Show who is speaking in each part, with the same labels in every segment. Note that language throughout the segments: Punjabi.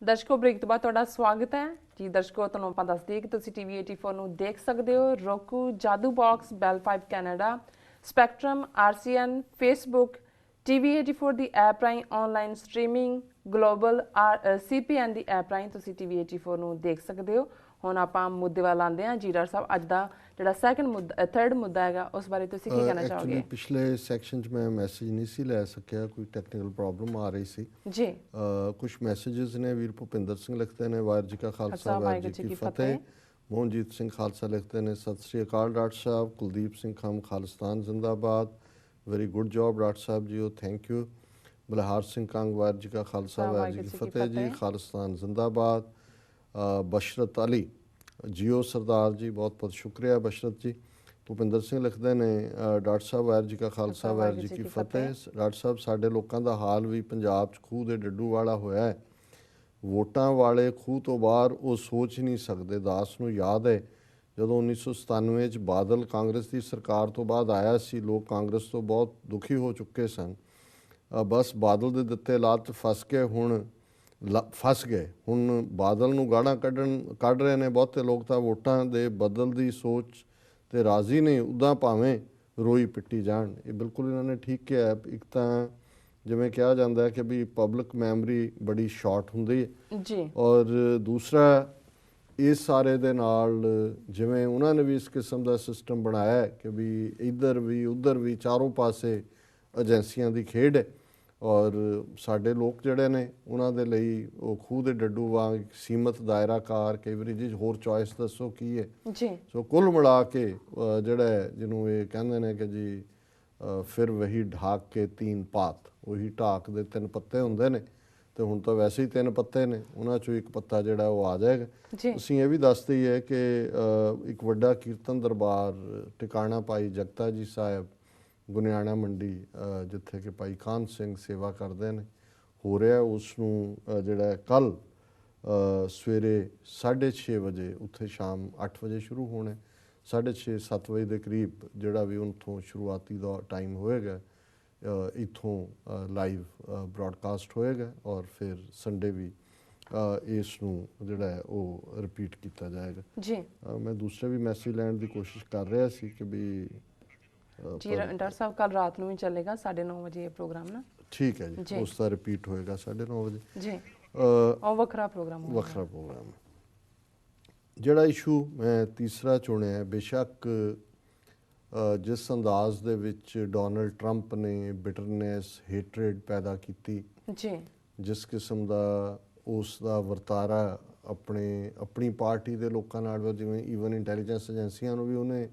Speaker 1: ਦਰਸ਼ਕੋ ਬ੍ਰੇਕ ਤੋਂ ਬਾਅਦ ਤੁਹਾਡਾ ਸਵਾਗਤ ਹੈ ਜੀ। ਦਰਸ਼ਕੋ ਤੁਹਾਨੂੰ ਆਪਾਂ ਦੱਸ ਦਈਏ ਕਿ ਤੁਸੀਂ TV 84 ਨੂੰ ਦੇਖ ਸਕਦੇ ਹੋ roku, ਜਾਦੂ ਬਾਕਸ, ਬੈਲ 5 Canada, spectrum, RCN, Facebook, TV 84 ਦੀ ਐਪ ਰਾਹੀਂ ਆਨਲਾਈਨ ਸਟ੍ਰੀਮਿੰਗ, ਗਲੋਬਲ CPN ਦੀ ਐਪ ਰਾਹੀਂ ਤੁਸੀਂ TV 84 ਨੂੰ ਦੇਖ ਸਕਦੇ ਹੋ। ਹੁਣ ਆਪਾਂ ਮੁੱਦੇ ਵੱਲ ਆਉਂਦੇ ਹਾਂ। ਜੀ ਡਾਕਟਰ ਸਾਹਿਬ, ਅੱਜ ਦਾ ਜਿਹੜਾ ਥਰਡ ਮੁੱਦਾ ਹੈਗਾ ਉਸ ਬਾਰੇ ਤੁਸੀਂ ਕੀ ਕਹਿਣਾ ਚਾਹੋਗੇ?
Speaker 2: ਪਿਛਲੇ ਸੈਕਸ਼ਨ 'ਚ ਮੈਂ ਮੈਸੇਜ ਨਹੀਂ ਸੀ ਲੈ ਸਕਿਆ, ਕੋਈ ਟੈਕਨੀਕਲ ਪ੍ਰੋਬਲਮ ਆ ਰਹੀ ਸੀ
Speaker 1: ਜੀ।
Speaker 2: ਕੁਛ ਮੈਸੇजेस ਨੇ। ਵੀਰ ਭੁਪਿੰਦਰ ਸਿੰਘ ਲਿਖਦੇ ਨੇ ਵਾਹਿਗੁਰੂ ਜੀ ਕਾ ਖਾਲਸਾ ਵਾਹਿਗੁਰੂ ਜੀ ਕੀ ਫਤਿਹ। ਮੋਹਨਜੀਤ ਸਿੰਘ ਖਾਲਸਾ ਲਿਖਦੇ ਨੇ ਸਤਿ ਸ਼੍ਰੀ ਅਕਾਲ ਡਾਕਟਰ ਸਾਹਿਬ। ਕੁਲਦੀਪ ਸਿੰਘ ਖਮ ਖਾਲਿਸਤਾਨ ਜ਼ਿੰਦਾਬਾਦ, very good job doctor Sahib ji, thank you. ਬਲਹਾਰ Singh Kang Waheguru ji ਕਾ ਖਾਲਸਾ ਵਾਹਿਗੁਰੂ ਜੀ ਕੀ ਫਤਿਹ ਜੀ, ਖਾਲਿਸਤਾਨ ਜ਼ਿੰਦਾਬਾਦ। ਬਸ਼ਰਤ ਅਲੀ ਜੀਓ ਸਰਦਾਰ ਜੀ, ਬਹੁਤ ਬਹੁਤ ਸ਼ੁਕਰੀਆ ਬਸ਼ਰਤ ਜੀ। ਭੁਪਿੰਦਰ ਸਿੰਘ ਲਿਖਦੇ ਨੇ ਡਾਕਟਰ ਸਾਹਿਬ ਵਾਹਿਗੁਰੂ ਜੀ ਕਾ ਖਾਲਸਾ ਵਾਹਿਗੁਰੂ ਜੀ ਕੀ ਫਤਿਹ। ਡਾਕਟਰ ਸਾਹਿਬ, ਸਾਡੇ ਲੋਕਾਂ ਦਾ ਹਾਲ ਵੀ ਪੰਜਾਬ 'ਚ ਖੂਹ ਦੇ ਡੱਡੂ ਵਾਲਾ ਹੋਇਆ ਹੈ। ਵੋਟਾਂ ਵਾਲੇ ਖੂਹ ਤੋਂ ਬਾਹਰ ਉਹ ਸੋਚ ਨਹੀਂ ਸਕਦੇ। ਦਾਸ ਨੂੰ ਯਾਦ ਹੈ ਜਦੋਂ 1997 'ਚ ਬਾਦਲ ਕਾਂਗਰਸ ਦੀ ਸਰਕਾਰ ਤੋਂ ਬਾਅਦ ਆਇਆ ਸੀ, ਲੋਕ ਕਾਂਗਰਸ ਤੋਂ ਬਹੁਤ ਦੁਖੀ ਹੋ ਚੁੱਕੇ ਸਨ। ਬਸ ਬਾਦਲ ਦੇ ਦਿੱਤੇ ਲਾਲਚ ਫਸ ਗਏ। ਹੁਣ ਬਾਦਲ ਨੂੰ ਗਾਲਾਂ ਕੱਢ ਰਹੇ ਨੇ ਬਹੁਤੇ ਲੋਕ। ਤਾਂ ਵੋਟਾਂ ਦੇ ਬਦਲ ਦੀ ਸੋਚ ਤੇ ਰਾਜ਼ੀ ਨਹੀਂ, ਉੱਦਾਂ ਭਾਵੇਂ ਰੋਈ ਪਿੱਟੀ ਜਾਣ। ਇਹ ਬਿਲਕੁਲ ਇਹਨਾਂ ਨੇ ਠੀਕ ਕਿਹਾ। ਇੱਕ ਤਾਂ ਜਿਵੇਂ ਕਿਹਾ ਜਾਂਦਾ ਹੈ ਕਿ ਵੀ ਪਬਲਿਕ ਮੈਮਰੀ ਬੜੀ ਸ਼ਾਰਟ ਹੁੰਦੀ ਹੈ ਜੀ, ਔਰ ਦੂਸਰਾ ਇਸ ਸਾਰੇ ਦੇ ਨਾਲ ਜਿਵੇਂ ਉਹਨਾਂ ਨੇ ਵੀ ਇਸ ਕਿਸਮ ਦਾ ਸਿਸਟਮ ਬਣਾਇਆ ਹੈ ਕਿ ਵੀ ਇੱਧਰ ਵੀ ਉੱਧਰ ਵੀ ਚਾਰੋਂ ਪਾਸੇ ਏਜੰਸੀਆਂ ਦੀ ਖੇਡ ਹੈ। ਔਰ ਸਾਡੇ ਲੋਕ ਜਿਹੜੇ ਨੇ ਉਹਨਾਂ ਦੇ ਲਈ ਉਹ ਖੂਹ ਦੇ ਡੱਡੂ ਵਾਂਗ ਸੀਮਤ ਦਾਇਰਾ ਕਾਰ, ਕਈ ਵਾਰੀ ਜੀ ਹੋਰ ਚੋਇਸ ਦੱਸੋ ਕੀ ਹੈ ਜੀ। ਸੋ ਕੁੱਲ ਮਿਲਾ ਕੇ ਜਿਹੜਾ ਜਿਹਨੂੰ ਇਹ ਕਹਿੰਦੇ ਨੇ ਕਿ ਜੀ ਫਿਰ ਵਹੀ ਢਾਕ ਕੇ ਤੀਨ ਪਾਤ, ਉਹੀ ਢਾਕ ਦੇ 3 ਪੱਤੇ ਹੁੰਦੇ ਨੇ। ਤੇ ਹੁਣ ਤਾਂ ਵੈਸੇ ਹੀ 3 ਪੱਤੇ ਨੇ, ਉਹਨਾਂ 'ਚੋਂ ਇੱਕ ਪੱਤਾ ਜਿਹੜਾ ਉਹ ਆ ਜਾਏਗਾ। ਅਸੀਂ ਇਹ ਵੀ ਦੱਸ ਦਈਏ ਕਿ ਇੱਕ ਵੱਡਾ ਕੀਰਤਨ ਦਰਬਾਰ ਟਿਕਾਣਾ ਭਾਈ ਜਗਤਾ ਜੀ ਸਾਹਿਬ ਗੁਨਿਆਣਾ ਮੰਡੀ, ਜਿੱਥੇ ਕਿ ਭਾਈ ਕਾਨ ਸਿੰਘ ਸੇਵਾ ਕਰਦੇ ਨੇ, ਹੋ ਰਿਹਾ। ਉਸ ਨੂੰ ਜਿਹੜਾ ਕੱਲ੍ਹ ਸਵੇਰੇ 6:30 ਵਜੇ, ਉੱਥੇ ਸ਼ਾਮ 8 ਵਜੇ ਸ਼ੁਰੂ ਹੋਣਾ, 6:30-7 ਵਜੇ ਦੇ ਕਰੀਬ ਜਿਹੜਾ ਵੀ ਉੱਥੋਂ ਸ਼ੁਰੂਆਤੀ ਦਾ ਟਾਈਮ ਹੋਏਗਾ, ਇੱਥੋਂ ਲਾਈਵ ਬ੍ਰੌਡਕਾਸਟ ਹੋਏਗਾ। ਔਰ ਫਿਰ ਸੰਡੇ ਵੀ ਇਸ ਨੂੰ ਜਿਹੜਾ ਹੈ ਉਹ ਰਿਪੀਟ ਕੀਤਾ ਜਾਏਗਾ ਜੀ। ਮੈਂ ਦੂਸਰੇ ਵੀ ਮੈਸੇਜ ਲੈਣ ਦੀ ਕੋਸ਼ਿਸ਼ ਕਰ ਰਿਹਾ ਸੀ ਕਿ ਵੀ
Speaker 1: ਜੀ ਡਾਕਟਰ ਸਾਹਿਬ ਕੱਲ ਰਾਤ ਨੂੰ ਵੀ ਚੱਲੇਗਾ 9:30 ਵਜੇ ਇਹ ਪ੍ਰੋਗਰਾਮ ਨਾ।
Speaker 2: ਠੀਕ ਹੈ ਜੀ, ਉਸ ਦਾ ਰਿਪੀਟ ਹੋਏਗਾ 9:30 ਵਜੇ ਜੀ।
Speaker 1: ਉਹ ਵੱਖਰਾ ਪ੍ਰੋਗਰਾਮ
Speaker 2: ਜਿਹੜਾ ਇਸ਼ੂ ਮੈਂ ਤੀਸਰਾ ਚੁਣਿਆ, ਬੇਸ਼ੱਕ ਜਿਸ ਅੰਦਾਜ਼ ਦੇ ਵਿੱਚ ਡੋਨਲਡ ਟਰੰਪ ਨੇ ਬਿਟਰਨੈਸ, ਹੇਟਰੇਡ ਪੈਦਾ ਕੀਤੀ ਜੀ, ਜਿਸ ਕਿਸਮ ਦਾ ਉਸ ਦਾ ਵਰਤਾਰਾ ਆਪਣੀ ਪਾਰਟੀ ਦੇ ਲੋਕਾਂ ਨਾਲ, ਜਿਵੇਂ ਈਵਨ ਇੰਟੈਲੀਜੈਂਸ ਏਜੰਸੀਆਂ ਨੂੰ ਵੀ ਉਹਨੇ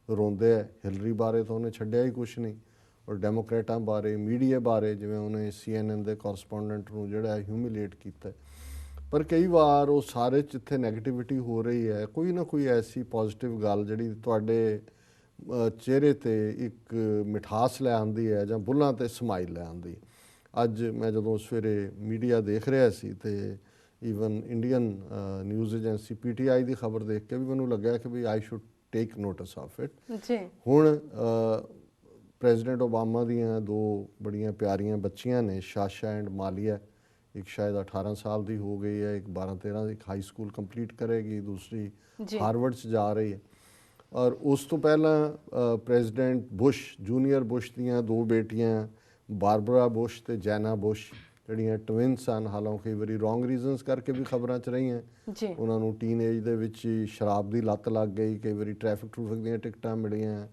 Speaker 2: ਰੋਂਦੇ ਹੈ। ਹਿਲਰੀ ਬਾਰੇ ਤਾਂ ਉਹਨੇ ਛੱਡਿਆ ਹੀ ਕੁਛ ਨਹੀਂ, ਔਰ ਡੈਮੋਕ੍ਰੇਟਾਂ ਬਾਰੇ, ਮੀਡੀਆ ਬਾਰੇ, ਜਿਵੇਂ ਉਹਨੇ CNN ਦੇ ਕੋਰਸਪੋਂਡੈਂਟ ਨੂੰ ਜਿਹੜਾ ਹਿਊਮਿਲੇਟ ਕੀਤਾ। ਪਰ ਕਈ ਵਾਰ ਉਹ ਸਾਰੇ ਜਿੱਥੇ ਨੈਗੇਟਿਵਿਟੀ ਹੋ ਰਹੀ ਹੈ, ਕੋਈ ਨਾ ਕੋਈ ਐਸੀ ਪੋਜ਼ੀਟਿਵ ਗੱਲ ਜਿਹੜੀ ਤੁਹਾਡੇ ਚਿਹਰੇ 'ਤੇ ਇੱਕ ਮਿਠਾਸ ਲੈ ਆਉਂਦੀ ਹੈ ਜਾਂ ਬੁੱਲ੍ਹਾਂ 'ਤੇ ਸਮਾਈਲ ਲੈ ਆਉਂਦੀ। ਅੱਜ ਮੈਂ ਜਦੋਂ ਸਵੇਰੇ ਮੀਡੀਆ ਦੇਖ ਰਿਹਾ ਸੀ ਤੇ even Indian news agency PTI ਦੀ ਖਬਰ ਦੇਖ ਕੇ ਵੀ ਮੈਨੂੰ ਲੱਗਿਆ ਕਿ ਵੀ I should take notice of it ji. ਹੁਣ ਪ੍ਰੈਜ਼ੀਡੈਂਟ ਓਬਾਮਾ ਦੀਆਂ 2 ਬੜੀਆਂ ਪਿਆਰੀਆਂ ਬੱਚੀਆਂ ਨੇ, ਸਾਸ਼ਾ ਐਂਡ ਮਾਲੀਆ। ਇੱਕ ਸ਼ਾਇਦ 18 ਸਾਲ ਦੀ ਹੋ ਗਈ ਹੈ, ਇੱਕ 12-13 ਦੀ, ਇੱਕ ਹਾਈ ਸਕੂਲ ਕੰਪਲੀਟ ਕਰੇਗੀ, ਦੂਸਰੀ ਹਾਰਵਰਡ 'ਚ ਜਾ ਰਹੀ ਹੈ। ਔਰ ਉਸ ਤੋਂ ਪਹਿਲਾਂ ਪ੍ਰੈਜ਼ੀਡੈਂਟ ਬੁਸ਼, ਜੂਨੀਅਰ ਬੁਸ਼ ਦੀਆਂ 2 ਬੇਟੀਆਂ, ਬਾਰਬਰਾ ਬੁਸ਼ ਤੇ ਜੈਨਾ ਬੁਸ਼, ਜਿਹੜੀਆਂ ਟਵਿਨਸ ਹਨ, ਹਾਲਾਂਕਿ ਕਈ ਵਾਰੀ ਰੋਂਗ ਰੀਜ਼ਨਸ ਕਰਕੇ ਵੀ ਖਬਰਾਂ 'ਚ ਰਹੀਆਂ। ਉਹਨਾਂ ਨੂੰ ਟੀਨ ਏਜ ਦੇ ਵਿੱਚ ਹੀ ਸ਼ਰਾਬ ਦੀ ਲੱਤ ਲੱਗ ਗਈ, ਕਈ ਵਾਰੀ ਟ੍ਰੈਫਿਕ ਦੀਆਂ ਟਿਕਟਾਂ ਮਿਲੀਆਂ,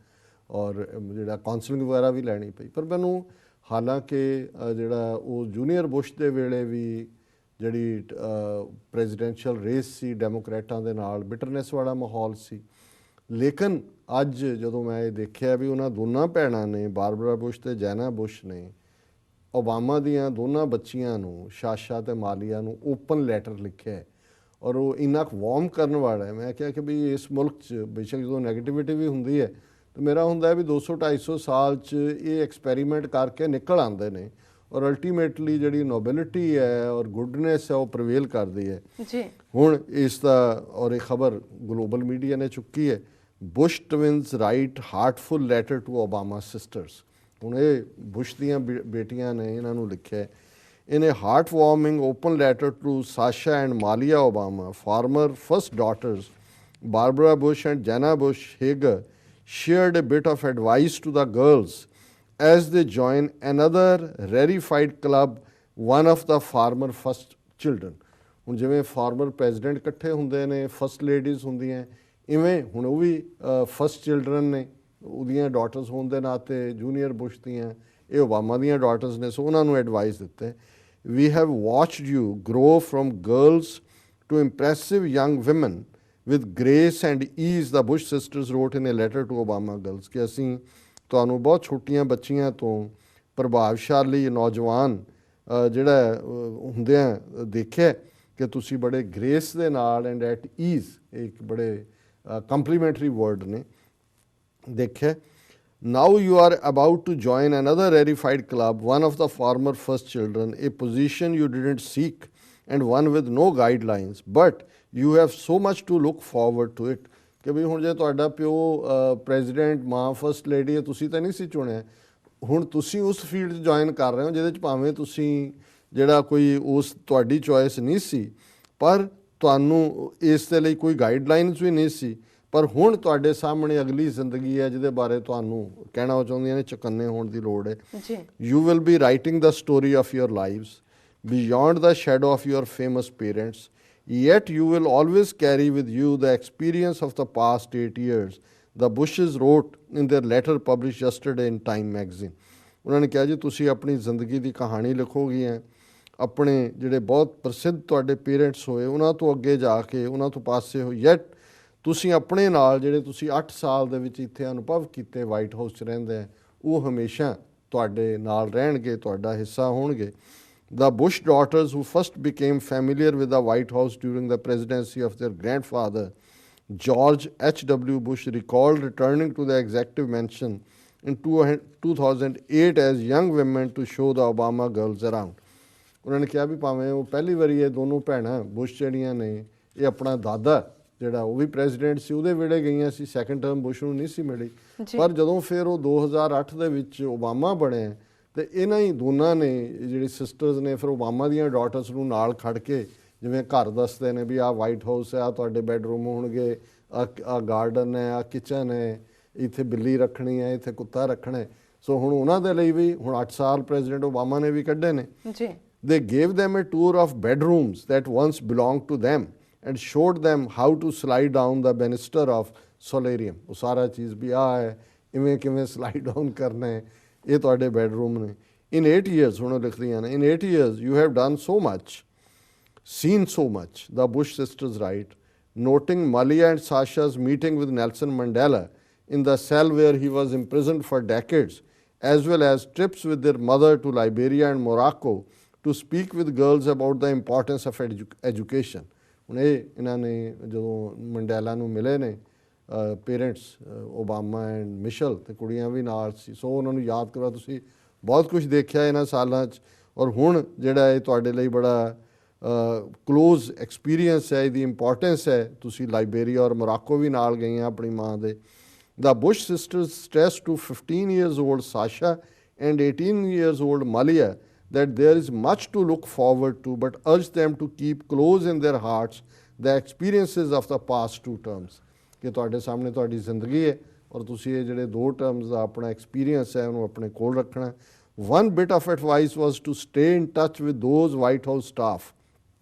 Speaker 2: ਔਰ ਜਿਹੜਾ ਕਾਉਂਸਲਿੰਗ ਵਗੈਰਾ ਵੀ ਲੈਣੀ ਪਈ। ਪਰ ਮੈਨੂੰ ਹਾਲਾਂਕਿ ਜਿਹੜਾ ਉਹ ਜੂਨੀਅਰ ਬੁਸ਼ ਦੇ ਵੇਲੇ ਵੀ ਜਿਹੜੀ ਪ੍ਰੈਜ਼ੀਡੈਂਸ਼ੀਅਲ ਰੇਸ ਸੀ ਡੈਮੋਕ੍ਰੇਟਾਂ ਦੇ ਨਾਲ, ਬਿਟਰਨੈਸ ਵਾਲਾ ਮਾਹੌਲ ਸੀ। ਲੇਕਿਨ ਅੱਜ ਜਦੋਂ ਮੈਂ ਇਹ ਦੇਖਿਆ ਵੀ ਉਹਨਾਂ ਦੋਨਾਂ ਭੈਣਾਂ ਨੇ, ਬਾਰਬਰਾ ਬੁਸ਼ ਤੇ ਜੈਨਾ ਬੁਸ਼ ਨੇ, ਓਬਾਮਾ ਦੀਆਂ ਦੋਨਾਂ ਬੱਚੀਆਂ ਨੂੰ, ਸਾਸ਼ਾ ਤੇ ਮਾਲੀਆ ਨੂੰ, ਓਪਨ ਲੈਟਰ ਲਿਖਿਆ, ਔਰ ਉਹ ਇੰਨਾ ਕੁ ਵਾਰਮ ਕਰਨ ਵਾਲਾ ਹੈ। ਮੈਂ ਕਿਹਾ ਕਿ ਵੀ ਇਸ ਮੁਲਕ 'ਚ ਬੇਸ਼ੱਕ ਜਦੋਂ ਨੈਗੇਟਿਵਿਟੀ ਵੀ ਹੁੰਦੀ ਹੈ ਤਾਂ ਮੇਰਾ ਹੁੰਦਾ ਹੈ ਵੀ 200-250 ਸਾਲ 'ਚ ਇਹ ਐਕਸਪੈਰੀਮੈਂਟ ਕਰਕੇ ਨਿਕਲ ਆਉਂਦੇ ਨੇ, ਔਰ ਅਲਟੀਮੇਟਲੀ ਜਿਹੜੀ ਨੋਬਿਲਿਟੀ ਹੈ ਔਰ ਗੁੱਡਨੈਸ ਹੈ ਉਹ ਪ੍ਰਵੇਲ ਕਰਦੀ ਹੈ ਜੀ। ਹੁਣ ਇਸ ਦਾ ਔਰ ਇਹ ਖਬਰ ਗਲੋਬਲ ਮੀਡੀਆ ਨੇ ਚੁੱਕੀ ਹੈ, Bush twins write heartful letter to Obama sisters. ਹੁਣ ਇਹ ਬੁਸ਼ ਦੀਆਂ ਬੇਟੀਆਂ ਨੇ ਇਹਨਾਂ ਨੂੰ ਲਿਖਿਆ। In a heartwarming open letter to Sasha and Malia Obama, former first daughters Barbara Bush and Jenna Bush Hager shared a bit of advice to the girls as they join another rarefied club, one of the former first children. ਹੁਣ ਜਿਵੇਂ ਫਾਰਮਰ ਪ੍ਰੈਜ਼ੀਡੈਂਟ ਇਕੱਠੇ ਹੁੰਦੇ ਨੇ, ਫਸਟ ਲੇਡੀਜ਼ ਹੁੰਦੀਆਂ, ਇਵੇਂ ਹੁਣ ਉਹ ਵੀ ਫਸਟ ਚਿਲਡਰਨ ਨੇ, ਉਹਦੀਆਂ ਡਾਟਰਸ ਹੋਣ ਦੇ ਨਾਤੇ ਜੂਨੀਅਰ ਬੁਸ਼ ਦੀਆਂ, ਇਹ ਓਬਾਮਾ ਦੀਆਂ ਡਾਟਰਸ ਨੇ, ਸੋ ਉਹਨਾਂ ਨੂੰ ਐਡਵਾਈਸ ਦਿੱਤੇ. We have watched you grow from girls to impressive young women with grace and ease, the Bush sisters wrote in a letter to Obama girls, ਕਿ ਅਸੀਂ ਤੁਹਾਨੂੰ ਬਹੁਤ ਛੋਟੀਆਂ ਬੱਚੀਆਂ ਤੋਂ ਪ੍ਰਭਾਵਸ਼ਾਲੀ ਨੌਜਵਾਨ ਜਿਹੜਾ ਹੁੰਦਿਆਂ ਦੇਖਿਆ ਕਿ ਤੁਸੀਂ ਬੜੇ ਗ੍ਰੇਸ ਦੇ ਨਾਲ ਐਂਡ ਐਟ ਈਜ਼, ਇੱਕ ਬੜੇ ਕੰਪਲੀਮੈਂਟਰੀ ਵਰਡ ਨੇ, ਦੇਖਿਆ. Now you are about to join another rarefied club, one of the former first children, a position you didn't seek and one with no guidelines, but you have so much to look forward to it. ਕਿ ਵੀ ਹੁਣ ਜੇ ਤੁਹਾਡਾ ਪਿਓ ਪ੍ਰੈਜ਼ੀਡੈਂਟ, ਮਾਂ ਫਸਟ ਲੇਡੀ ਹੈ, ਤੁਸੀਂ ਤਾਂ ਨਹੀਂ ਸੀ ਚੁਣਿਆ, ਹੁਣ ਤੁਸੀਂ ਉਸ ਫੀਲਡ 'ਚ ਜੁਆਇਨ ਕਰ ਰਹੇ ਹੋ ਜਿਹਦੇ 'ਚ ਭਾਵੇਂ ਤੁਸੀਂ ਜਿਹੜਾ ਕੋਈ ਉਸ ਤੁਹਾਡੀ ਚੋਇਸ ਨਹੀਂ ਸੀ, ਪਰ ਤੁਹਾਨੂੰ ਇਸ ਦੇ ਲਈ ਕੋਈ ਗਾਈਡਲਾਈਨਸ ਵੀ ਨਹੀਂ ਸੀ, ਪਰ ਹੁਣ ਤੁਹਾਡੇ ਸਾਹਮਣੇ ਅਗਲੀ ਜ਼ਿੰਦਗੀ ਹੈ ਜਿਹਦੇ ਬਾਰੇ ਤੁਹਾਨੂੰ ਕਹਿਣਾ ਚਾਹੁੰਦੀਆਂ ਨੇ, ਚੁਕੰਨੇ ਹੋਣ ਦੀ ਲੋੜ ਹੈ. You will be writing the story of your lives beyond the shadow of your famous parents, yet you will always carry with you the experience of the past 8 years, the Bushes wrote in their letter published yesterday in Time magazine. ਉਹਨਾਂ ਨੇ ਕਿਹਾ ਜੀ ਤੁਸੀਂ ਆਪਣੀ ਜ਼ਿੰਦਗੀ ਦੀ ਕਹਾਣੀ ਲਿਖੋਗੀਆਂ, ਆਪਣੇ ਜਿਹੜੇ ਬਹੁਤ ਪ੍ਰਸਿੱਧ ਤੁਹਾਡੇ ਪੇਰੈਂਟਸ ਹੋਏ ਉਹਨਾਂ ਤੋਂ ਅੱਗੇ ਜਾ ਕੇ ਉਹਨਾਂ ਤੋਂ ਪਾਸੇ ਹੋ, ਯੈਟ ਤੁਸੀਂ ਆਪਣੇ ਨਾਲ ਜਿਹੜੇ ਤੁਸੀਂ 8 ਸਾਲ ਦੇ ਵਿੱਚ ਇੱਥੇ ਅਨੁਭਵ ਕੀਤੇ ਵਾਈਟ ਹਾਊਸ 'ਚ ਰਹਿੰਦੇ, ਉਹ ਹਮੇਸ਼ਾ ਤੁਹਾਡੇ ਨਾਲ ਰਹਿਣਗੇ, ਤੁਹਾਡਾ ਹਿੱਸਾ ਹੋਣਗੇ. The Bush daughters, who first became familiar with the White House during the presidency of their grandfather, George H.W. Bush, recalled returning to the executive mansion in 2008 as young women to show the Obama girls around. ਉਹਨਾਂ ਨੇ ਕਿਹਾ ਵੀ ਭਾਵੇਂ ਉਹ ਪਹਿਲੀ ਵਾਰੀ ਇਹ ਦੋਨੋਂ ਭੈਣਾਂ ਬੁਸ਼ ਜਿਹੜੀਆਂ ਨੇ, ਇਹ ਆਪਣਾ ਦਾਦਾ ਜਿਹੜਾ ਉਹ ਵੀ ਪ੍ਰੈਜ਼ੀਡੈਂਟ ਸੀ, ਉਹਦੇ ਵੇਲੇ ਗਈਆਂ ਸੀ, ਸੈਕੰਡ ਟਰਮ ਬੁਸ਼ ਨੂੰ ਨਹੀਂ ਸੀ ਮਿਲੀ, ਪਰ ਜਦੋਂ ਫਿਰ ਉਹ 2008 ਦੇ ਵਿੱਚ ਓਬਾਮਾ ਬਣੇ ਤੇ ਇਹਨਾਂ ਹੀ ਦੋਨਾਂ ਨੇ ਜਿਹੜੀ ਸਿਸਟਰਸ ਨੇ ਫਿਰ ਓਬਾਮਾ ਦੀਆਂ ਡਾਟਰਸ ਨੂੰ ਨਾਲ ਖੜ ਕੇ ਜਿਵੇਂ ਘਰ ਦੱਸਦੇ ਨੇ ਵੀ ਆਹ ਵਾਈਟ ਹਾਊਸ ਹੈ, ਆਹ ਤੁਹਾਡੇ ਬੈਡਰੂਮ ਹੋਣਗੇ, ਆਹ ਗਾਰਡਨ ਹੈ, ਆਹ ਕਿਚਨ ਹੈ, ਇੱਥੇ ਬਿੱਲੀ ਰੱਖਣੀ ਹੈ, ਇੱਥੇ ਕੁੱਤਾ ਰੱਖਣਾ ਹੈ. ਸੋ ਹੁਣ ਉਹਨਾਂ ਦੇ ਲਈ ਵੀ ਹੁਣ 8 ਸਾਲ ਪ੍ਰੈਜ਼ੀਡੈਂਟ ਓਬਾਮਾ ਨੇ ਵੀ ਕੱਢੇ ਨੇ. They gave them a tour of bedrooms that once belonged to them and showed them how to slide down the banister of solarium. ਉਹ ਸਾਰਾ ਚੀਜ਼ ਵੀ ਆਹ ਹੈ, ਇਵੇਂ ਕਿਵੇਂ ਸਲਾਈਡ ਡਾਊਨ ਕਰਨਾ ਹੈ, ਇਹ ਤੁਹਾਡੇ ਬੈਡਰੂਮ ਨੇ. In 8 years, ਹੁਣ ਲਿਖਦੀਆਂ ਨੇ, in 8 years you have done so much, seen so much, the Bush sisters write, noting Malia and Sasha's meeting with Nelson Mandela in the cell where he was imprisoned for decades, as well as trips with their mother to Liberia and Morocco to speak with girls about the importance of education. ਹੁਣ ਇਹ ਇਹਨਾਂ ਨੇ ਜਦੋਂ ਮੰਡੇਲਾ ਨੂੰ ਮਿਲੇ ਨੇ ਪੇਰੈਂਟਸ ਓਬਾਮਾ ਐਂਡ ਮਿਸ਼ਲ, ਤੇ ਕੁੜੀਆਂ ਵੀ ਨਾਲ ਸੀ, ਸੋ ਉਹਨਾਂ ਨੂੰ ਯਾਦ ਕਰਵਾ ਤੁਸੀਂ ਬਹੁਤ ਕੁਝ ਦੇਖਿਆ ਇਹਨਾਂ ਸਾਲਾਂ 'ਚ, ਔਰ ਹੁਣ ਜਿਹੜਾ ਇਹ ਤੁਹਾਡੇ ਲਈ ਬੜਾ ਕਲੋਜ਼ ਐਕਸਪੀਰੀਅੰਸ ਹੈ, ਇਹਦੀ ਇੰਪੋਰਟੈਂਸ ਹੈ. ਤੁਸੀਂ ਲਾਇਬੇਰੀਆ ਔਰ ਮੋਰਾਕੋ ਵੀ ਨਾਲ ਗਈਆਂ ਆਪਣੀ ਮਾਂ ਦੇ. The Bush sisters stressed to 15 years old Sasha and 18 years old Malia that there is much to look forward to, but urged them to keep close in their hearts the experiences of the past 2 terms. ਕਿ ਤੁਹਾਡੇ ਸਾਹਮਣੇ ਤੁਹਾਡੀ ਜ਼ਿੰਦਗੀ ਹੈ ਔਰ ਤੁਸੀਂ ਇਹ ਜਿਹੜੇ 2 ਟਰਮਸ ਦਾ ਆਪਣਾ ਐਕਸਪੀਰੀਅੰਸ ਹੈ ਉਹਨੂੰ ਆਪਣੇ ਕੋਲ ਰੱਖਣਾ. One bit of advice was to stay in touch with those White House staff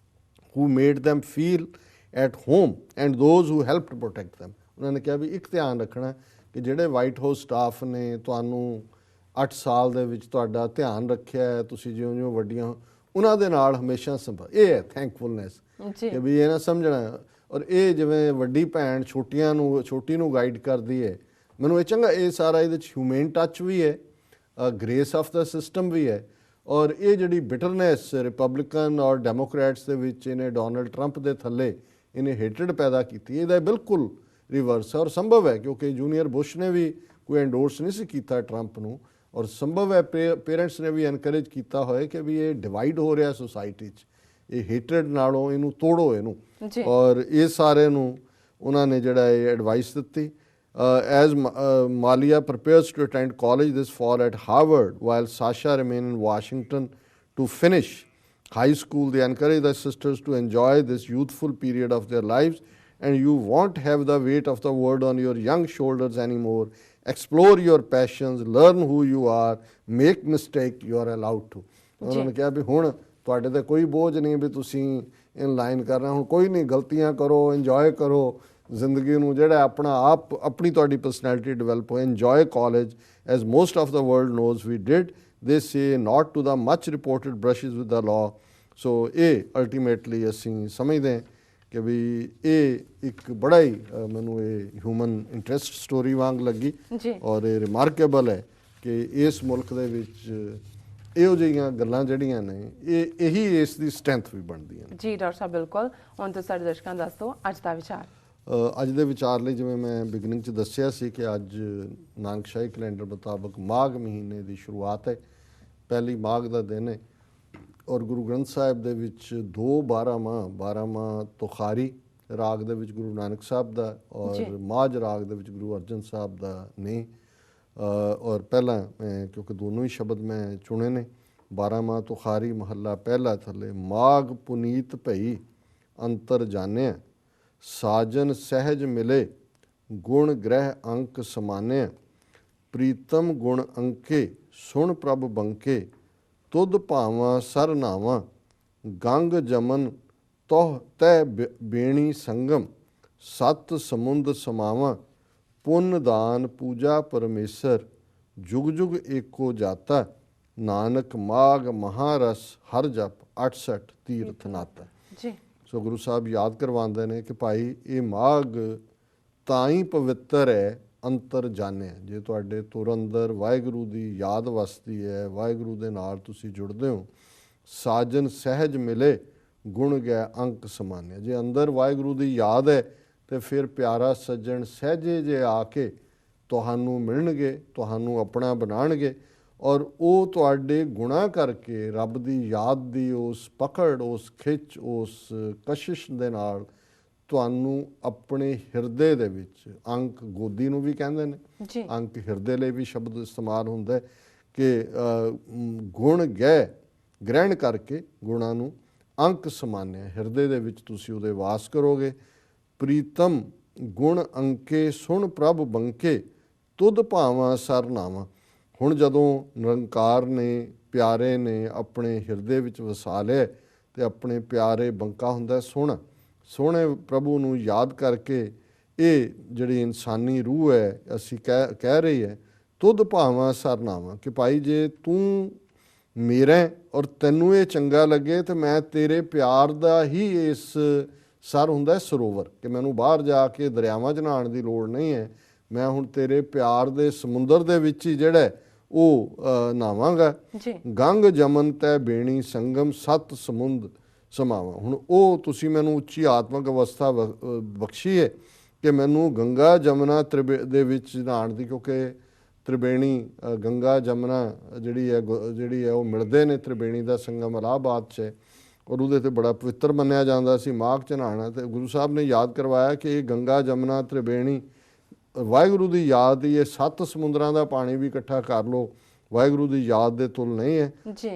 Speaker 2: who made them feel at home and those who helped protect them. ਉਹਨਾਂ ਨੇ ਕਿਹਾ ਵੀ ਇੱਕ ਧਿਆਨ ਰੱਖਣਾ ਕਿ ਜਿਹੜੇ ਵਾਈਟ ਹਾਊਸ ਸਟਾਫ ਨੇ ਤੁਹਾਨੂੰ 8 ਸਾਲ ਦੇ ਵਿੱਚ ਤੁਹਾਡਾ ਧਿਆਨ ਰੱਖਿਆ, ਤੁਸੀਂ ਜਿਉਂ-ਜਿਉਂ ਵੱਡੀਆਂ ਉਹਨਾਂ ਦੇ ਨਾਲ ਹਮੇਸ਼ਾ ਇਹ ਹੈ ਥੈਂਕਫੁਲਨੈਸ, ਕਿ ਵੀ ਇਹ ਨਾ ਸਮਝਣਾ. ਔਰ ਇਹ ਜਿਵੇਂ ਵੱਡੀ ਭੈਣ ਛੋਟੀ ਨੂੰ ਗਾਈਡ ਕਰਦੀ ਹੈ, ਮੈਨੂੰ ਇਹ ਚੰਗਾ, ਇਹ ਸਾਰਾ ਇਹਦੇ 'ਚ ਹਿਊਮਨ ਟੱਚ ਵੀ ਹੈ, ਗ੍ਰੇਸ ਆਫ ਦਾ ਸਿਸਟਮ ਵੀ ਹੈ, ਔਰ ਇਹ ਜਿਹੜੀ ਬਿਟਰਨੈਸ ਰਿਪਬਲਿਕਨ ਔਰ ਡੈਮੋਕ੍ਰੈਟਸ ਦੇ ਵਿੱਚ ਇਹਨੇ ਡੋਨਲਡ ਟਰੰਪ ਦੇ ਥੱਲੇ ਇਹਨੇ ਹੇਟਡ ਪੈਦਾ ਕੀਤੀ, ਇਹਦਾ ਬਿਲਕੁਲ ਰਿਵਰਸ ਹੈ. ਔਰ ਸੰਭਵ ਹੈ ਕਿਉਂਕਿ ਜੂਨੀਅਰ ਬੁਸ਼ ਨੇ ਵੀ ਕੋਈ ਐਂਡੋਰਸ ਨਹੀਂ ਸੀ ਕੀਤਾ ਟਰੰਪ ਨੂੰ, ਔਰ ਸੰਭਵ ਹੈ ਪੇਰੈਂਟਸ ਨੇ ਵੀ ਐਨਕਰੇਜ ਕੀਤਾ ਹੋਇਆ ਕਿ ਵੀ ਇਹ ਡਿਵਾਈਡ ਹੋ ਰਿਹਾ ਸੋਸਾਇਟੀ 'ਚ, ਇਹ ਹੇਟਡ ਨਾਲੋਂ ਇਹਨੂੰ ਤੋੜੋ ਇਹਨੂੰ, ਔਰ ਇਹ ਸਾਰੇ ਨੂੰ ਉਹਨਾਂ ਨੇ ਜਿਹੜਾ ਇਹ ਐਡਵਾਈਸ ਦਿੱਤੀ. As Malia prepares to attend college this fall at Harvard, while Sasha remains in Washington to finish high school, they encourage the sisters to enjoy this youthful period of their lives, and you won't have the weight of the world on your young shoulders anymore. Explore your passions, learn who you are, make mistake, you are allowed to. ਉਹਨਾਂ ਨੇ ਕਿਹਾ ਵੀ ਹੁਣ ਤੁਹਾਡੇ ਤੇ ਕੋਈ ਬੋਝ ਨਹੀਂ ਵੀ ਤੁਸੀਂ ਇਨ ਲਾਈਨ ਕਰਨਾ, ਹੁਣ ਕੋਈ ਨਹੀਂ, ਗਲਤੀਆਂ ਕਰੋ, ਇੰਜੋਏ ਕਰੋ ਜ਼ਿੰਦਗੀ ਨੂੰ, ਜਿਹੜਾ ਆਪਣਾ ਆਪ ਆਪਣੀ ਤੁਹਾਡੀ ਪਰਸਨੈਲਿਟੀ ਡਿਵੈਲਪ ਹੋਏ. Enjoy college as most of the world knows we did. They say not to the much reported brushes with the law. So ਇਹ ਅਲਟੀਮੇਟਲੀ ਅਸੀਂ ਸਮਝਦੇ ਕਿ ਵੀ ਇਹ ਇੱਕ ਬੜਾ ਹੀ ਮੈਨੂੰ ਇਹ ਹਿਊਮਨ ਇੰਟਰਸਟ ਸਟੋਰੀ ਵਾਂਗ ਲੱਗੀ ਔਰ ਇਹ ਰਿਮਾਰਕੇਬਲ ਹੈ ਕਿ ਇਸ ਮੁਲਕ ਦੇ ਵਿੱਚ ਇਹੋ ਜਿਹੀਆਂ ਗੱਲਾਂ ਜਿਹੜੀਆਂ ਨੇ ਇਹੀ ਇਸ ਦੀ ਸਟਰੈਂਥ ਵੀ ਬਣਦੀਆਂ ਨੇ. ਜੀ
Speaker 1: ਡਾਕਟਰ ਸਾਹਿਬ, ਬਿਲਕੁਲ. ਹੁਣ ਤੁਸੀਂ ਸਾਡੇ ਦਰਸ਼ਕਾਂ ਦੱਸ ਦਿਓ ਅੱਜ ਦਾ ਵਿਚਾਰ.
Speaker 2: ਅੱਜ ਦੇ ਵਿਚਾਰ ਲਈ ਜਿਵੇਂ ਮੈਂ ਬਿਗਨਿੰਗ 'ਚ ਦੱਸਿਆ ਸੀ ਕਿ ਅੱਜ ਨਾਨਕਸ਼ਾਹੀ ਕੈਲੰਡਰ ਮੁਤਾਬਕ ਮਾਘ ਮਹੀਨੇ ਦੀ ਸ਼ੁਰੂਆਤ ਹੈ, ਪਹਿਲੀ ਮਾਘ ਦਾ ਦਿਨ ਹੈ ਔਰ ਗੁਰੂ ਗ੍ਰੰਥ ਸਾਹਿਬ ਦੇ ਵਿੱਚ 12 ਮਾਹ ਤੁਖਾਰੀ ਰਾਗ ਦੇ ਵਿੱਚ ਗੁਰੂ ਨਾਨਕ ਸਾਹਿਬ ਦਾ ਔਰ ਮਾਝ ਰਾਗ ਦੇ ਵਿੱਚ ਗੁਰੂ ਅਰਜਨ ਸਾਹਿਬ ਦਾ ਨੇ. ਔਰ ਪਹਿਲਾਂ ਮੈਂ ਕਿਉਂਕਿ ਦੋਨੋਂ ਹੀ ਸ਼ਬਦ ਮੈਂ ਚੁਣੇ ਨੇ. 12 ਮਾਹ ਤੁਖਾਰੀ ਮਹੱਲਾ ਪਹਿਲਾ ਥੱਲੇ, ਮਾਘ ਪੁਨੀਤ ਭਈ ਅੰਤਰ ਜਾਣਿਆ, ਸਾਜਨ ਸਹਿਜ ਮਿਲੇ ਗੁਣ ਗ੍ਰਹਿ ਅੰਕ ਸਮਾਨਿਆ, ਪ੍ਰੀਤਮ ਗੁਣ ਅੰਕੇ ਸੁਣ ਪ੍ਰਭ ਬੰਕੇ, ਤੁਧ ਭਾਵਾਂ ਸਰ ਨਾਵਾਂ, ਗੰਗ ਜਮਨ ਤੋਹ ਤੈ ਬੇਣੀ ਸੰਗਮ, ਸਤ ਸਮੁੰਦ ਸਮਾਵਾਂ, ਪੁੰਨ ਦਾਨ ਪੂਜਾ ਪਰਮੇਸ਼ਰ, ਜੁਗ ਜੁਗ ਏਕੋ ਜਾਤਾ, ਨਾਨਕ ਮਾਘ ਮਹਾਰਸ ਹਰ ਜਪ 68 ਤੀਰਥ ਨਾਤਾ. ਸੋ ਗੁਰੂ ਸਾਹਿਬ ਯਾਦ ਕਰਵਾਉਂਦੇ ਨੇ ਕਿ ਭਾਈ ਇਹ ਮਾਘ ਤਾਂ ਹੀ ਪਵਿੱਤਰ ਹੈ ਅੰਤਰ ਜਾਣਿਆ, ਜੇ ਤੁਹਾਡੇ ਤੁਰ ਅੰਦਰ ਵਾਹਿਗੁਰੂ ਦੀ ਯਾਦ ਵਸਦੀ ਹੈ, ਵਾਹਿਗੁਰੂ ਦੇ ਨਾਲ ਤੁਸੀਂ ਜੁੜਦੇ ਹੋ, ਸਾਜਨ ਸਹਿਜ ਮਿਲੇ ਗੁਣ ਗੈ ਅੰਕ ਸਮਾਨਿਆ, ਜੇ ਅੰਦਰ ਵਾਹਿਗੁਰੂ ਦੀ ਯਾਦ ਹੈ ਤੇ ਫਿਰ ਪਿਆਰਾ ਸੱਜਣ ਸਹਿਜੇ ਜੇ ਆ ਕੇ ਤੁਹਾਨੂੰ ਮਿਲਣਗੇ, ਤੁਹਾਨੂੰ ਆਪਣਾ ਬਣਾਉਣਗੇ ਔਰ ਉਹ ਤੁਹਾਡੇ ਗੁਣਾਂ ਕਰਕੇ ਰੱਬ ਦੀ ਯਾਦ ਦੀ ਉਸ ਪਕੜ, ਉਸ ਖਿੱਚ, ਉਸ ਕਸ਼ਿਸ਼ ਦੇ ਨਾਲ ਤੁਹਾਨੂੰ ਆਪਣੇ ਹਿਰਦੇ ਦੇ ਵਿੱਚ, ਅੰਕ ਗੋਦੀ ਨੂੰ ਵੀ ਕਹਿੰਦੇ ਨੇ, ਅੰਕ ਹਿਰਦੇ ਲਈ ਵੀ ਸ਼ਬਦ ਇਸਤੇਮਾਲ ਹੁੰਦਾ ਕਿ ਗੁਣ ਗਹਿ ਗ੍ਰਹਿਣ ਕਰਕੇ ਗੁਣਾਂ ਨੂੰ ਅੰਕ ਸਮਾਨਿਆ, ਹਿਰਦੇ ਦੇ ਵਿੱਚ ਤੁਸੀਂ ਉਹਦੇ ਵਾਸ ਕਰੋਗੇ. ਪ੍ਰੀਤਮ ਗੁਣ ਅੰਕੇ ਸੁਣ ਪ੍ਰਭ ਬੰਕੇ, ਤੁਧ ਭਾਵਾਂ ਸਰ ਨਾਵਾਂ. ਹੁਣ ਜਦੋਂ ਨਿਰੰਕਾਰ ਨੇ, ਪਿਆਰੇ ਨੇ ਆਪਣੇ ਹਿਰਦੇ ਵਿੱਚ ਵਸਾ ਲਿਆ ਤੇ ਆਪਣੇ ਪਿਆਰੇ ਬੰਕਾ ਹੁੰਦਾ ਸੋਹਣੇ ਪ੍ਰਭੂ ਨੂੰ ਯਾਦ ਕਰਕੇ ਇਹ ਜਿਹੜੀ ਇਨਸਾਨੀ ਰੂਹ ਹੈ ਅਸੀਂ ਕਹਿ ਰਹੀ ਹੈ ਤੁਧ ਭਾਵਾਂ ਸਰ ਨਾਵਾਂ, ਕਿ ਭਾਈ ਜੇ ਤੂੰ ਮੇਰਾ ਔਰ ਤੈਨੂੰ ਇਹ ਚੰਗਾ ਲੱਗੇ ਤੇ ਮੈਂ ਤੇਰੇ ਪਿਆਰ ਦਾ ਹੀ ਇਸ ਸਰ ਹੁੰਦਾ ਸਰੋਵਰ, ਕਿ ਮੈਨੂੰ ਬਾਹਰ ਜਾ ਕੇ ਦਰਿਆਵਾਂ 'ਚ ਨਹਾਉਣ ਦੀ ਲੋੜ ਨਹੀਂ ਹੈ, ਮੈਂ ਹੁਣ ਤੇਰੇ ਪਿਆਰ ਦੇ ਸਮੁੰਦਰ ਦੇ ਵਿੱਚ ਹੀ ਜਿਹੜਾ ਉਹ ਨਹਾਵਾਂਗਾ. ਗੰਗ ਜਮਨ ਤੈ ਬੇਣੀ ਸੰਗਮ, ਸੱਤ ਸਮੁੰਦ ਸਮਾਵਾਂ. ਹੁਣ ਉਹ ਤੁਸੀਂ ਮੈਨੂੰ ਉੱਚੀ ਆਤਮਿਕ ਅਵਸਥਾ ਬਖਸ਼ੀ ਹੈ ਕਿ ਮੈਨੂੰ ਗੰਗਾ ਜਮਨਾ ਦੇ ਵਿੱਚ ਨਹਾਉਣ ਦੀ, ਕਿਉਂਕਿ ਤ੍ਰਿਵੇਣੀ ਗੰਗਾ ਜਮਨਾ ਜਿਹੜੀ ਹੈ ਉਹ ਮਿਲਦੇ ਨੇ. ਤ੍ਰਿਵੇਣੀ ਦਾ ਸੰਗਮ ਇਲਾਹਾਬਾਦ 'ਚ ਹੈ ਔਰ ਉਹਦੇ 'ਤੇ ਬੜਾ ਪਵਿੱਤਰ ਮੰਨਿਆ ਜਾਂਦਾ ਸੀ ਮਾਘ 'ਚ ਨਹਾਉਣਾ. ਅਤੇ ਗੁਰੂ ਸਾਹਿਬ ਨੇ ਯਾਦ ਕਰਵਾਇਆ ਕਿ ਇਹ ਗੰਗਾ ਜਮਨਾ ਤ੍ਰਿਵੇਣੀ ਵਾਹਿਗੁਰੂ ਦੀ ਯਾਦ ਦੀ, ਇਹ 7 ਸਮੁੰਦਰਾਂ ਦਾ ਪਾਣੀ ਵੀ ਇਕੱਠਾ ਕਰ ਲਓ, ਵਾਹਿਗੁਰੂ ਦੀ ਯਾਦ ਦੇ ਤੁਲ ਨਹੀਂ ਹੈ.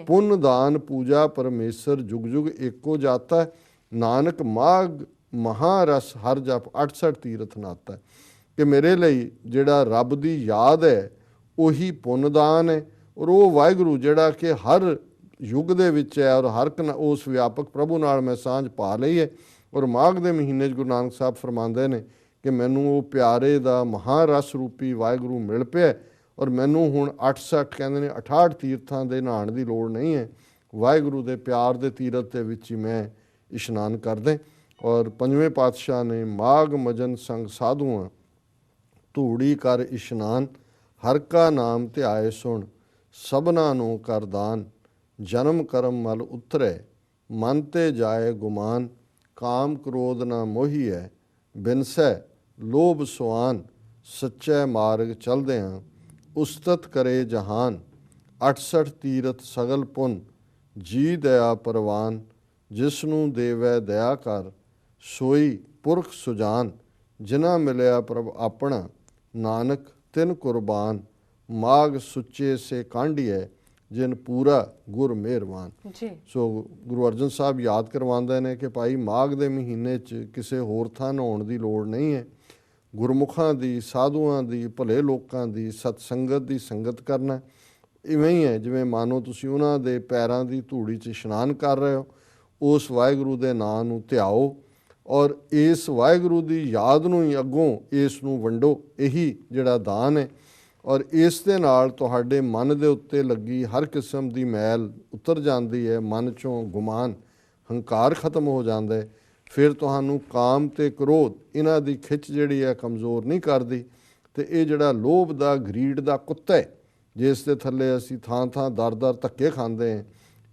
Speaker 2: ਪੁੰਨ ਦਾਨ ਪੂਜਾ ਪਰਮੇਸ਼ਰ, ਜੁਗ ਜੁਗ ਏਕੋ ਜਾਤਾ, ਨਾਨਕ ਮਾਘ ਮਹਾਰਸ ਹਰ ਜਪ 68 ਤੀਰਥ ਨਾਤਾ. ਕਿ ਮੇਰੇ ਲਈ ਜਿਹੜਾ ਰੱਬ ਦੀ ਯਾਦ ਹੈ ਉਹੀ ਪੁੰਨ ਦਾਨ ਹੈ ਔਰ ਉਹ ਵਾਹਿਗੁਰੂ ਜਿਹੜਾ ਕਿ ਹਰ ਯੁੱਗ ਦੇ ਵਿੱਚ ਹੈ ਔਰ ਹਰ ਉਸ ਵਿਆਪਕ ਪ੍ਰਭੂ ਨਾਲ ਮੈਂ ਸਾਂਝ ਪਾ ਲਈ ਹੈ. ਔਰ ਮਾਘ ਦੇ ਮਹੀਨੇ 'ਚ ਗੁਰੂ ਨਾਨਕ ਸਾਹਿਬ ਫਰਮਾਉਂਦੇ ਨੇ ਕਿ ਮੈਨੂੰ ਉਹ ਪਿਆਰੇ ਦਾ ਮਹਾਰਸ ਰੂਪੀ ਵਾਹਿਗੁਰੂ ਮਿਲ ਪਿਆ ਔਰ ਮੈਨੂੰ ਹੁਣ 68 ਕਹਿੰਦੇ ਨੇ 68 ਤੀਰਥਾਂ ਦੇ ਨਹਾਉਣ ਦੀ ਲੋੜ ਨਹੀਂ ਹੈ, ਵਾਹਿਗੁਰੂ ਦੇ ਪਿਆਰ ਦੇ ਤੀਰਥ ਦੇ ਵਿੱਚ ਹੀ ਮੈਂ ਇਸ਼ਨਾਨ ਕਰਦਾ. ਔਰ ਪੰਜਵੇਂ ਪਾਤਸ਼ਾਹ ਨੇ ਮਾਘ ਮਜਨ ਸੰਗ ਸਾਧੂਆਂ, ਧੂੜੀ ਕਰ ਇਸ਼ਨਾਨ, ਹਰ ਕਾ ਨਾਮ ਧਿਆਏ ਸੁਣ, ਸਭਨਾ ਨੂੰ ਕਰ ਦਾਨ, ਜਨਮ ਕਰਮ ਮਲ ਉਤਰੈ, ਮਨ ਤੇ ਜਾਏ ਗੁਮਾਨ, ਕਾਮ ਕ੍ਰੋਧ ਨਾ ਮੋਹੀਐ, ਬਿਨਸੈ ਲੋਭ ਸੁਆਨ, ਸੱਚੇ ਮਾਰਗ ਚਲਦਿਆਂ ਉਸਤਤ ਕਰੇ ਜਹਾਨ, 68 ਤੀਰਥ ਸਗਲ ਪੁੰਨ, ਜੀ ਦਇਆ ਪਰਵਾਨ, ਜਿਸ ਨੂੰ ਦੇਵੈ ਦਇਆ ਕਰ, ਸੋਈ ਪੁਰਖ ਸੁਜਾਨ, ਜਿਨ੍ਹਾਂ ਮਿਲਿਆ ਪ੍ਰਭ ਆਪਣਾ, ਨਾਨਕ ਤਿਨ ਕੁਰਬਾਨ, ਮਾਘ ਸੁੱਚੇ ਸੇ ਕਾਂਢੀਐ, ਜਿਨ ਪੂਰਾ ਗੁਰ ਮਿਹਰਬਾਨ।
Speaker 1: ਜੀ
Speaker 2: ਸੋ ਗੁਰੂ ਅਰਜਨ ਸਾਹਿਬ ਯਾਦ ਕਰਵਾਉਂਦੇ ਨੇ ਕਿ ਭਾਈ ਮਾਘ ਦੇ ਮਹੀਨੇ 'ਚ ਕਿਸੇ ਹੋਰ ਥਾਂ ਨਹਾਉਣ ਦੀ ਲੋੜ ਨਹੀਂ ਹੈ। ਗੁਰਮੁਖਾਂ ਦੀ, ਸਾਧੂਆਂ ਦੀ, ਭਲੇ ਲੋਕਾਂ ਦੀ ਸਤਸੰਗਤ ਦੀ ਸੰਗਤ ਕਰਨਾ। ਇਵੇਂ ਹੀ ਹੈ ਜਿਵੇਂ ਮਾਨੋ ਤੁਸੀਂ ਉਹਨਾਂ ਦੇ ਪੈਰਾਂ ਦੀ ਧੂੜੀ 'ਚ ਇਸ਼ਨਾਨ ਕਰ ਰਹੇ ਹੋ। ਉਸ ਵਾਹਿਗੁਰੂ ਦੇ ਨਾਂ ਨੂੰ ਧਿਆਓ ਔਰ ਇਸ ਵਾਹਿਗੁਰੂ ਦੀ ਯਾਦ ਨੂੰ ਹੀ ਅੱਗੋਂ ਇਸ ਨੂੰ ਵੰਡੋ। ਇਹੀ ਜਿਹੜਾ ਦਾਨ ਹੈ ਔਰ ਇਸ ਦੇ ਨਾਲ ਤੁਹਾਡੇ ਮਨ ਦੇ ਉੱਤੇ ਲੱਗੀ ਹਰ ਕਿਸਮ ਦੀ ਮੈਲ ਉਤਰ ਜਾਂਦੀ ਹੈ। ਮਨ 'ਚੋਂ ਗੁਮਾਨ, ਹੰਕਾਰ ਖਤਮ ਹੋ ਜਾਂਦਾ ਹੈ। ਫਿਰ ਤੁਹਾਨੂੰ ਕਾਮ ਤੇ ਕ੍ਰੋਧ ਇਹਨਾਂ ਦੀ ਖਿੱਚ ਜਿਹੜੀ ਹੈ ਕਮਜ਼ੋਰ ਨਹੀਂ ਕਰਦੀ। ਅਤੇ ਇਹ ਜਿਹੜਾ ਲੋਭ ਦਾ, ਗਰੀਡ ਦਾ ਕੁੱਤਾ ਹੈ ਜਿਸ ਦੇ ਥੱਲੇ ਅਸੀਂ ਥਾਂ ਥਾਂ ਦਰ ਧੱਕੇ ਖਾਂਦੇ ਹਾਂ,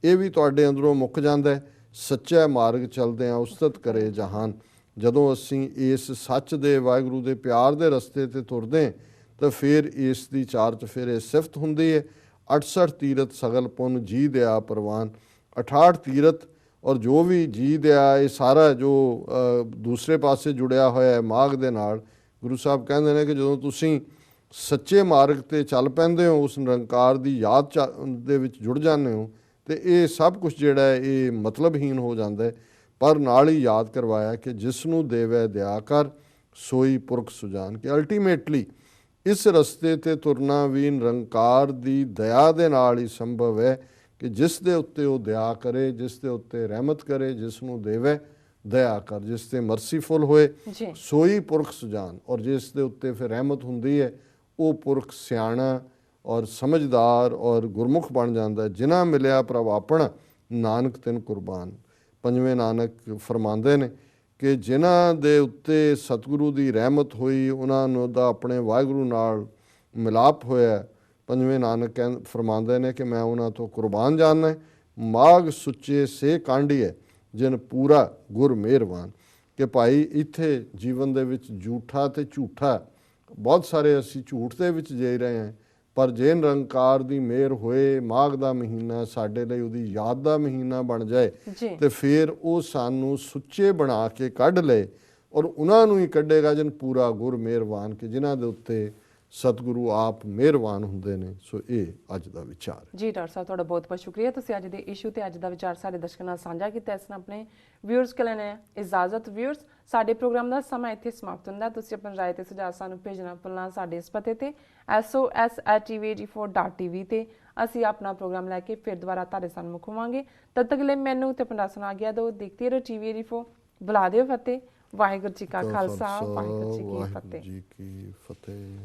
Speaker 2: ਇਹ ਵੀ ਤੁਹਾਡੇ ਅੰਦਰੋਂ ਮੁੱਕ ਜਾਂਦਾ ਹੈ। ਸੱਚਾ ਮਾਰਗ ਚੱਲਦੇ ਹਾਂ ਉਸਤਤ ਕਰੇ ਜਹਾਨ। ਜਦੋਂ ਅਸੀਂ ਇਸ ਸੱਚ ਦੇ, ਵਾਹਿਗੁਰੂ ਦੇ ਪਿਆਰ ਦੇ ਰਸਤੇ 'ਤੇ ਤੁਰਦੇ ਹਾਂ ਤਾਂ ਫਿਰ ਇਸ ਦੀ ਚਾਰ ਚੁਫੇਰੇ ਸਿਫਤ ਹੁੰਦੀ ਹੈ। 68 ਤੀਰਥ ਸਗਲ ਪੁੰਨ ਜੀ ਦਿਆ ਪ੍ਰਵਾਨ। 68 ਤੀਰਥ ਔਰ ਜੋ ਵੀ ਜੀ ਦਿਆ, ਇਹ ਸਾਰਾ ਜੋ ਦੂਸਰੇ ਪਾਸੇ ਜੁੜਿਆ ਹੋਇਆ ਹੈ ਮਾਘ ਦੇ ਨਾਲ। ਗੁਰੂ ਸਾਹਿਬ ਕਹਿੰਦੇ ਨੇ ਕਿ ਜਦੋਂ ਤੁਸੀਂ ਸੱਚੇ ਮਾਰਗ 'ਤੇ ਚੱਲ ਪੈਂਦੇ ਹੋ, ਉਸ ਨਿਰੰਕਾਰ ਦੀ ਯਾਦ ਦੇ ਵਿੱਚ ਜੁੜ ਜਾਂਦੇ ਹੋ, ਅਤੇ ਇਹ ਸਭ ਕੁਛ ਜਿਹੜਾ ਹੈ ਇਹ ਮਤਲਬਹੀਨ ਹੋ ਜਾਂਦਾ ਹੈ। ਪਰ ਨਾਲ ਹੀ ਯਾਦ ਕਰਵਾਇਆ ਕਿ ਜਿਸ ਨੂੰ ਦੇਵੈ ਦਿਆ ਕਰ ਸੋਈ ਪੁਰਖ ਸੁਜਾਨ, ਕਿ ਅਲਟੀਮੇਟਲੀ ਇਸ ਰਸਤੇ 'ਤੇ ਤੁਰਨਾ ਵੀ ਨਿਰੰਕਾਰ ਦੀ ਦਇਆ ਦੇ ਨਾਲ ਹੀ ਸੰਭਵ ਹੈ ਕਿ ਜਿਸ ਦੇ ਉੱਤੇ ਉਹ ਦਇਆ ਕਰੇ, ਜਿਸ ਦੇ ਉੱਤੇ ਰਹਿਮਤ ਕਰੇ, ਜਿਸ ਨੂੰ ਦੇਵੇ ਦਇਆ ਕਰ, ਜਿਸ 'ਤੇ ਮਰਸੀਫੁਲ ਹੋਏ ਸੋਈ ਪੁਰਖ ਸੁਜਾਨ। ਔਰ ਜਿਸ ਦੇ ਉੱਤੇ ਫਿਰ ਰਹਿਮਤ ਹੁੰਦੀ ਹੈ ਉਹ ਪੁਰਖ ਸਿਆਣਾ ਔਰ ਸਮਝਦਾਰ ਔਰ ਗੁਰਮੁਖ ਬਣ ਜਾਂਦਾ। ਜਿਨ੍ਹਾਂ ਮਿਲਿਆ ਪ੍ਰਭ ਆਪਣਾ ਨਾਨਕ ਤਿਨ ਕੁਰਬਾਨ। ਪੰਜਵੇਂ ਨਾਨਕ ਫਰਮਾਉਂਦੇ ਨੇ ਕਿ ਜਿਨ੍ਹਾਂ ਦੇ ਉੱਤੇ ਸਤਿਗੁਰੂ ਦੀ ਰਹਿਮਤ ਹੋਈ, ਉਹਨਾਂ ਨੂੰ ਦਾ ਆਪਣੇ ਵਾਹਿਗੁਰੂ ਨਾਲ ਮਿਲਾਪ ਹੋਇਆ, ਪੰਜਵੇਂ ਨਾਨਕ ਫਰਮਾਉਂਦੇ ਨੇ ਕਿ ਮੈਂ ਉਹਨਾਂ ਤੋਂ ਕੁਰਬਾਨ ਜਾਣਾ। ਮਾਘ ਸੁੱਚੇ ਸੇ ਕਾਂਢੀਏ ਜਿਨ ਪੂਰਾ ਗੁਰ ਮਿਹਰਬਾਨ। ਕਿ ਭਾਈ ਇੱਥੇ ਜੀਵਨ ਦੇ ਵਿੱਚ ਝੂਠਾ ਤੇ ਝੂਠਾ, ਬਹੁਤ ਸਾਰੇ ਅਸੀਂ ਝੂਠ ਦੇ ਵਿੱਚ ਜੀ ਰਹੇ ਹਾਂ, ਪਰ ਜੇ ਨਿਰੰਕਾਰ ਦੀ ਮਿਹਰ ਹੋਏ, ਮਾਘ ਦਾ ਮਹੀਨਾ ਸਾਡੇ ਲਈ ਉਹਦੀ ਯਾਦ ਦਾ ਮਹੀਨਾ ਬਣ ਜਾਏ ਤੇ ਫਿਰ ਉਹ ਸਾਨੂੰ ਸੁੱਚੇ ਬਣਾ ਕੇ ਕੱਢ ਲਏ ਔਰ ਉਹਨਾਂ ਨੂੰ ਹੀ ਕੱਢੇਗਾ ਜਿਨ ਪੂਰਾ ਗੁਰ ਮਿਹਰਬਾਨ, ਕਿ ਜਿਨ੍ਹਾਂ ਦੇ ਉੱਤੇ ਸਤਿਗੁਰੂ ਆਪ ਮਿਹਰਬਾਨ ਹੁੰਦੇ ਨੇ। ਸੋ ਇਹ ਅੱਜ ਦਾ ਵਿਚਾਰ
Speaker 1: ਜੀ। ਡਾਕਟਰ ਸਾਹਿਬ ਤੁਹਾਡਾ ਬਹੁਤ ਬਹੁਤ ਸ਼ੁਕਰੀਆ, ਤੁਸੀਂ ਅੱਜ ਦੇ ਇਸ਼ੂ ਤੇ ਅੱਜ ਦਾ ਵਿਚਾਰ ਸਾਡੇ ਦਰਸ਼ਕਾਂ ਨਾਲ ਸਾਂਝਾ ਕੀਤਾ। ਇਸ ਨਾਲ ਆਪਣੇ ਵਿਊਅਰਸ ਕੋਲ ਲੈਣੇ ਇਜਾਜ਼ਤ। ਵਿਊਅਰਸ, ਸਾਡੇ ਪ੍ਰੋਗਰਾਮ ਦਾ ਸਮਾਂ ਇੱਥੇ ਸਮਾਪਤ ਹੁੰਦਾ। ਤੁਸੀਂ ਆਪਣੀ ਰਾਏ ਤੇ ਸੁਝਾਅ ਸਾਨੂੰ ਭੇਜਣਾ ਭੁੱਲਣਾ ਸਾਡੇ ਇਸ ਪਤੇ ਤੇ sos@tv84.tv ਤੇ ਅਸੀਂ ਆਪਣਾ ਪ੍ਰੋਗਰਾਮ ਲੈ ਕੇ ਫਿਰ ਦੁਬਾਰਾ ਤੁਹਾਡੇ ਸਾਹਮਣੇ ਮੁੱਖ ਹੋਵਾਂਗੇ। ਤਦ ਤੱਕ ਲਈ ਮੈਨੂੰ ਤੇ ਆਪਣਾ ਸੁਣਾ ਗਿਆ ਦੋ ਦੇਖਦੇ ਰਹੋ TV84। ਬੁਲਾ ਦਿਓ ਫਤਿਹ। ਵਾਹਿਗੁਰੂ ਜੀ ਕਾ ਖਾਲਸਾ, ਵਾਹਿਗੁਰੂ ਜੀ ਕੀ ਫਤਿਹ।